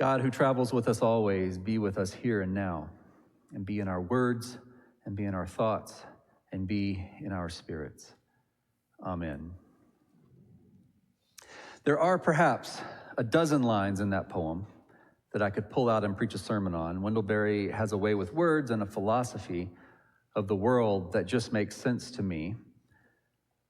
God who travels with us always, be with us here and now, and be in our words, and be in our thoughts, and be in our spirits. Amen. There are perhaps a dozen lines in that poem that I could pull out and preach a sermon on. Wendell Berry has a way with words and a philosophy of the world that just makes sense to me.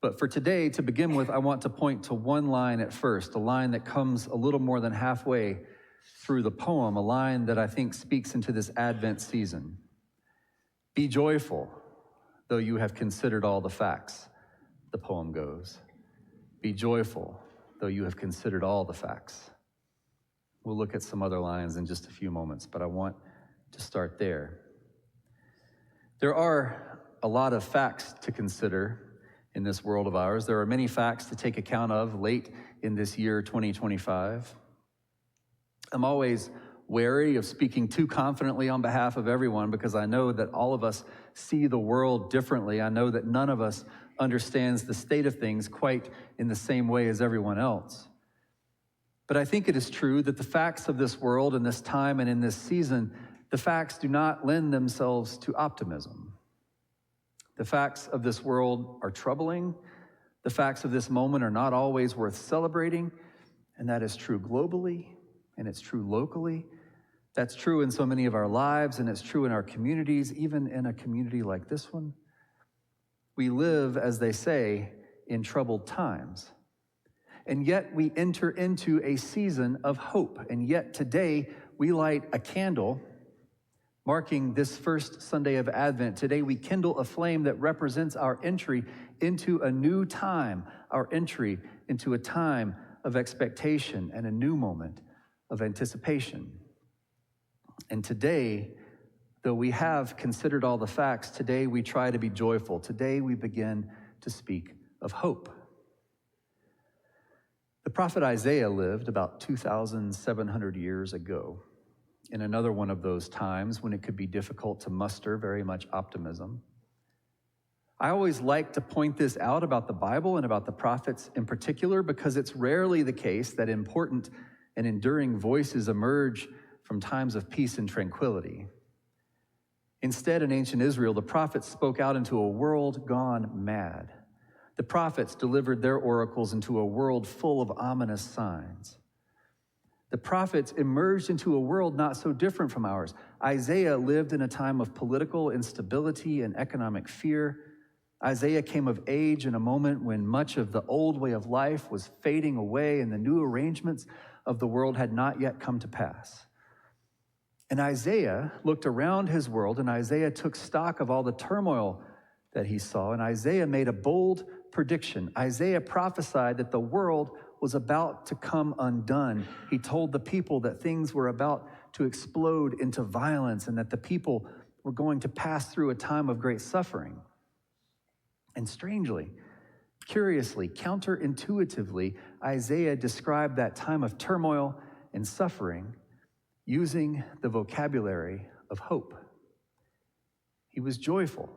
But for today, to begin with, I want to point to one line at first, a line that comes a little more than halfway through the poem, a line that I think speaks into this Advent season. Be joyful, though you have considered all the facts, the poem goes. Be joyful, though you have considered all the facts. We'll look at some other lines in just a few moments, but I want to start there. There are a lot of facts to consider in this world of ours. There are many facts to take account of late in this year 2025. I'm always wary of speaking too confidently on behalf of everyone because I know that all of us see the world differently. I know that none of us understands the state of things quite in the same way as everyone else. But I think it is true that the facts of this world in this time and in this season, the facts do not lend themselves to optimism. The facts of this world are troubling. The facts of this moment are not always worth celebrating, and that is true globally, and it's true locally. That's true in so many of our lives, and it's true in our communities, even in a community like this one. We live, as they say, in troubled times. And yet we enter into a season of hope. And yet today we light a candle marking this first Sunday of Advent. Today we kindle a flame that represents our entry into a new time, our entry into a time of expectation and a new moment of anticipation. And today, though we have considered all the facts, today we try to be joyful. Today we begin to speak of hope. The prophet Isaiah lived about 2,700 years ago, in another one of those times when it could be difficult to muster very much optimism. I always like to point this out about the Bible and about the prophets in particular because it's rarely the case that important and enduring voices emerge from times of peace and tranquility. Instead, in ancient Israel, the prophets spoke out into a world gone mad. The prophets delivered their oracles into a world full of ominous signs. The prophets emerged into a world not so different from ours. Isaiah lived in a time of political instability and economic fear. Isaiah came of age in a moment when much of the old way of life was fading away and the new arrangements of the world had not yet come to pass. And Isaiah looked around his world, and Isaiah took stock of all the turmoil that he saw, and Isaiah made a bold prediction. Isaiah prophesied that the world was about to come undone. He told the people that things were about to explode into violence and that the people were going to pass through a time of great suffering. And strangely, curiously, counterintuitively, Isaiah described that time of turmoil and suffering using the vocabulary of hope. He was joyful,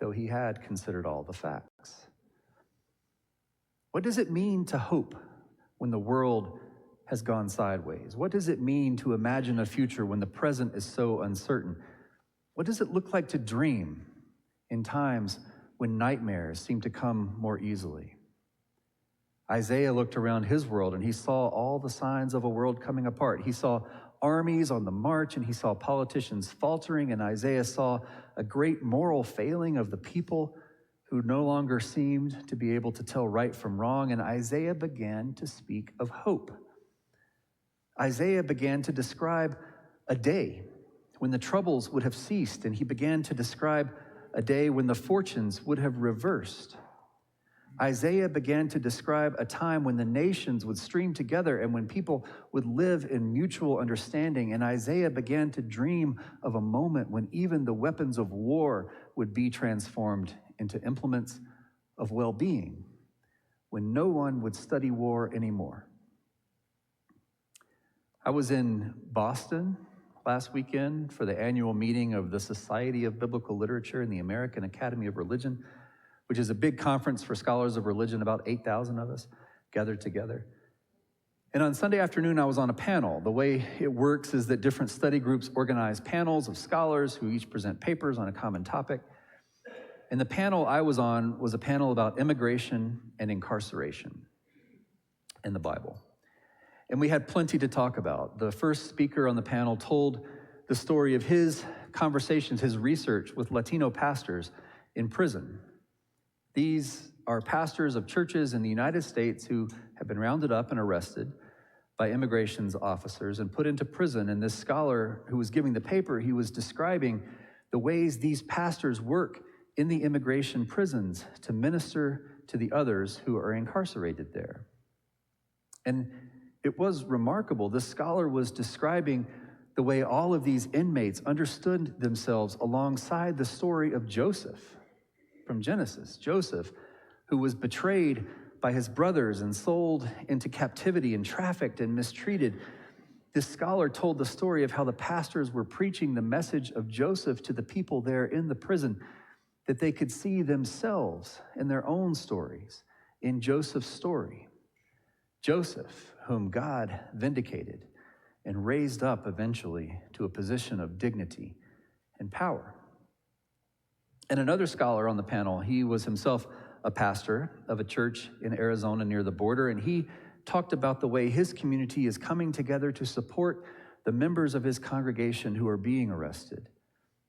though he had considered all the facts. What does it mean to hope when the world has gone sideways? What does it mean to imagine a future when the present is so uncertain? What does it look like to dream in times when nightmares seem to come more easily? Isaiah looked around his world and he saw all the signs of a world coming apart. He saw armies on the march and he saw politicians faltering, and Isaiah saw a great moral failing of the people who no longer seemed to be able to tell right from wrong, and Isaiah began to speak of hope. Isaiah began to describe a day when the troubles would have ceased, and he began to describe a day when the fortunes would have reversed. Isaiah began to describe a time when the nations would stream together and when people would live in mutual understanding. And Isaiah began to dream of a moment when even the weapons of war would be transformed into implements of well-being, when no one would study war anymore. I was in Boston last weekend for the annual meeting of the Society of Biblical Literature and the American Academy of Religion, which is a big conference for scholars of religion. About 8,000 of us gathered together. And on Sunday afternoon, I was on a panel. The way it works is that different study groups organize panels of scholars who each present papers on a common topic. And the panel I was on was a panel about immigration and incarceration in the Bible. And we had plenty to talk about. The first speaker on the panel told the story of his conversations, his research with Latino pastors in prison. These are pastors of churches in the United States who have been rounded up and arrested by immigration officers and put into prison. And this scholar who was giving the paper, he was describing the ways these pastors work in the immigration prisons to minister to the others who are incarcerated there. And it was remarkable. This scholar was describing the way all of these inmates understood themselves alongside the story of Joseph from Genesis. Joseph, who was betrayed by his brothers and sold into captivity and trafficked and mistreated. This scholar told the story of how the pastors were preaching the message of Joseph to the people there in the prison, that they could see themselves in their own stories, in Joseph's story. Joseph, whom God vindicated and raised up eventually to a position of dignity and power. And another scholar on the panel, he was himself a pastor of a church in Arizona near the border, and he talked about the way his community is coming together to support the members of his congregation who are being arrested,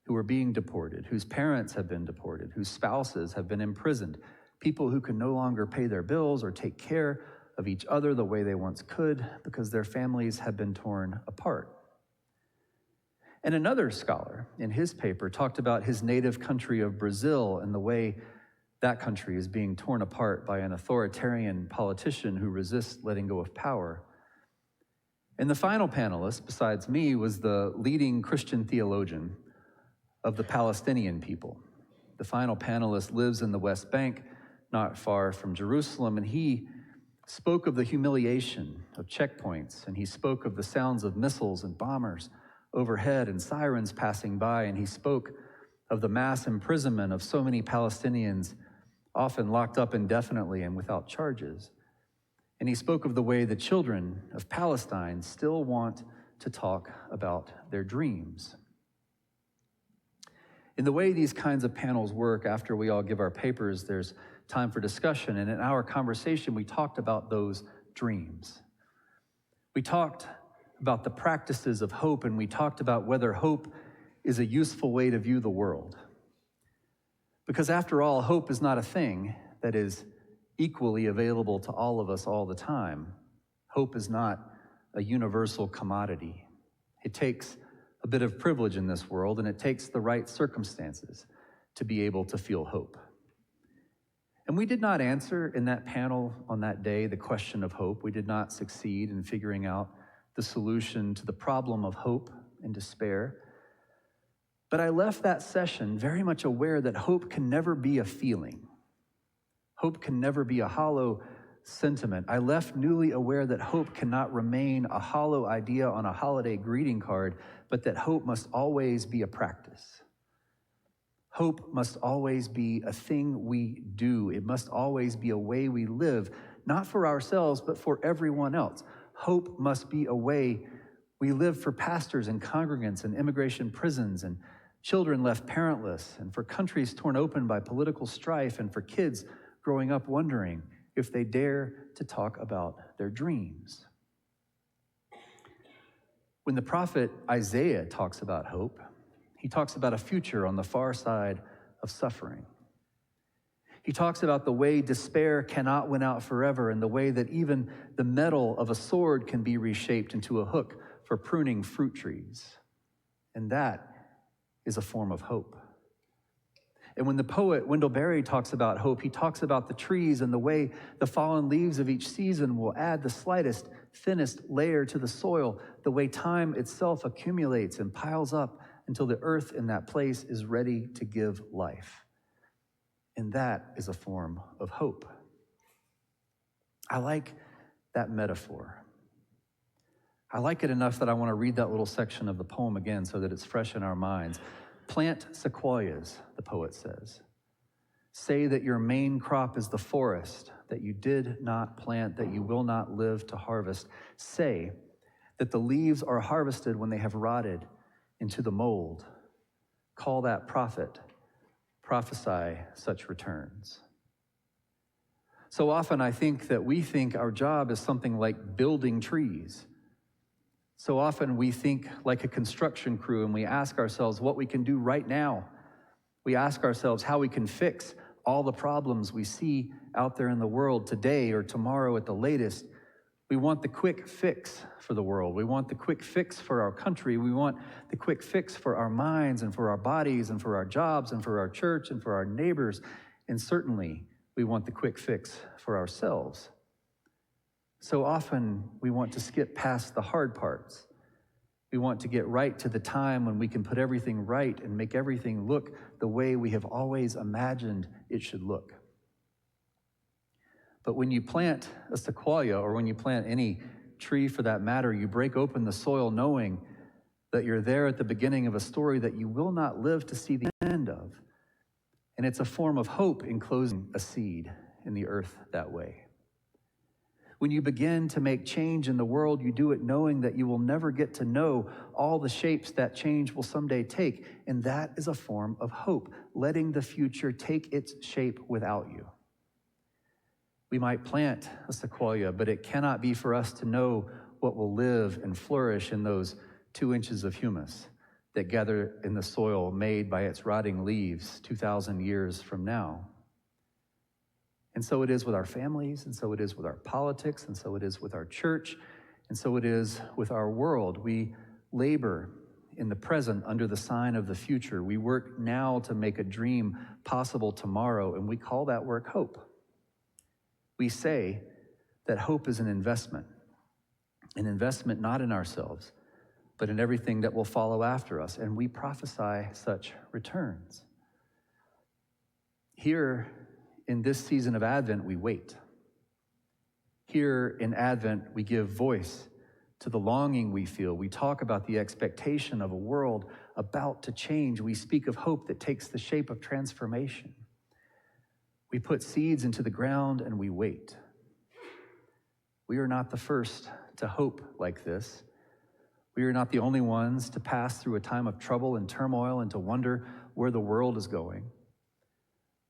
who are being deported, whose parents have been deported, whose spouses have been imprisoned, people who can no longer pay their bills or take care of each other the way they once could because their families have been torn apart. And another scholar in his paper talked about his native country of Brazil and the way that country is being torn apart by an authoritarian politician who resists letting go of power. And the final panelist, besides me, was the leading Christian theologian of the Palestinian people. The final panelist lives in the West Bank, not far from Jerusalem, and he spoke of the humiliation of checkpoints, and he spoke of the sounds of missiles and bombers overhead and sirens passing by, and he spoke of the mass imprisonment of so many Palestinians, often locked up indefinitely and without charges. And he spoke of the way the children of Palestine still want to talk about their dreams. In the way these kinds of panels work, after we all give our papers, there's time for discussion. And in our conversation, we talked about those dreams. We talked about the practices of hope, and we talked about whether hope is a useful way to view the world. Because after all, hope is not a thing that is equally available to all of us all the time. Hope is not a universal commodity. It takes a bit of privilege in this world, and it takes the right circumstances to be able to feel hope. And we did not answer in that panel on that day the question of hope. We did not succeed in figuring out the solution to the problem of hope and despair. But I left that session very much aware that hope can never be a feeling. Hope can never be a hollow sentiment. I left newly aware that hope cannot remain a hollow idea on a holiday greeting card, but that hope must always be a practice. Hope must always be a thing we do. It must always be a way we live, not for ourselves, but for everyone else. Hope must be a way we live for pastors and congregants and immigration prisons and children left parentless, and for countries torn open by political strife, and for kids growing up wondering if they dare to talk about their dreams. When the prophet Isaiah talks about hope, he talks about a future on the far side of suffering. He talks about the way despair cannot win out forever, and the way that even the metal of a sword can be reshaped into a hook for pruning fruit trees. And that is a form of hope. And when the poet Wendell Berry talks about hope, he talks about the trees and the way the fallen leaves of each season will add the slightest, thinnest layer to the soil, the way time itself accumulates and piles up until the earth in that place is ready to give life. And that is a form of hope. I like that metaphor. I like it enough that I want to read that little section of the poem again so that it's fresh in our minds. Plant sequoias, the poet says. Say that your main crop is the forest, that you did not plant, that you will not live to harvest, say that the leaves are harvested when they have rotted into the mold. Call that prophet. Prophesy such returns. So often I think that we think our job is something like building trees. So often we think like a construction crew and we ask ourselves what we can do right now. We ask ourselves how we can fix all the problems we see out there in the world today or tomorrow at the latest. We want the quick fix for the world. We want the quick fix for our country. We want the quick fix for our minds and for our bodies and for our jobs and for our church and for our neighbors. And certainly, we want the quick fix for ourselves. So often, we want to skip past the hard parts. We want to get right to the time when we can put everything right and make everything look the way we have always imagined it should look. But when you plant a sequoia, or when you plant any tree for that matter, you break open the soil knowing that you're there at the beginning of a story that you will not live to see the end of. And it's a form of hope enclosing a seed in the earth that way. When you begin to make change in the world, you do it knowing that you will never get to know all the shapes that change will someday take. And that is a form of hope, letting the future take its shape without you. We might plant a sequoia, but it cannot be for us to know what will live and flourish in those 2 inches of humus that gather in the soil made by its rotting leaves 2,000 years from now. And so it is with our families, and so it is with our politics, and so it is with our church, and so it is with our world. We labor in the present under the sign of the future. We work now to make a dream possible tomorrow, and we call that work hope. We say that hope is an investment not in ourselves, but in everything that will follow after us, and we prophesy such returns. Here, in this season of Advent, we wait. Here in Advent, we give voice to the longing we feel. We talk about the expectation of a world about to change. We speak of hope that takes the shape of transformation. We put seeds into the ground and we wait. We are not the first to hope like this. We are not the only ones to pass through a time of trouble and turmoil and to wonder where the world is going.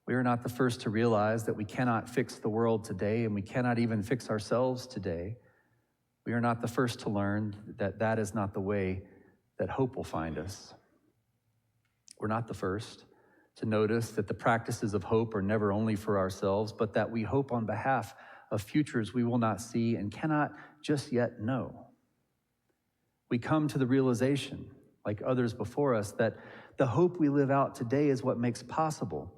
We are not the first to realize that we cannot fix the world today, and we cannot even fix ourselves today. We are not the first to learn that that is not the way that hope will find us. We're not the first to notice that the practices of hope are never only for ourselves, but that we hope on behalf of futures we will not see and cannot just yet know. We come to the realization, like others before us, that the hope we live out today is what makes possible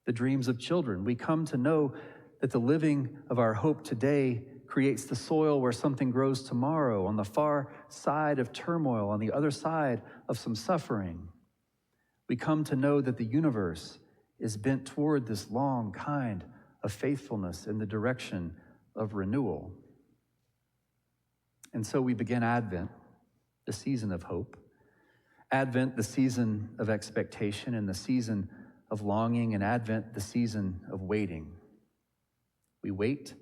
the dreams of children. We come to know that the living of our hope today creates the soil where something grows tomorrow, on the far side of turmoil, on the other side of some suffering. We come to know that the universe is bent toward this long kind of faithfulness in the direction of renewal. And so we begin Advent, the season of hope. Advent, the season of expectation, and the season of longing, and Advent, the season of waiting. We wait,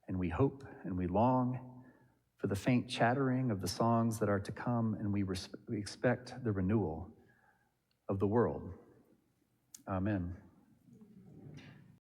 and we hope, and we long for the faint chattering of the songs that are to come, and we expect the renewal of the world. Amen.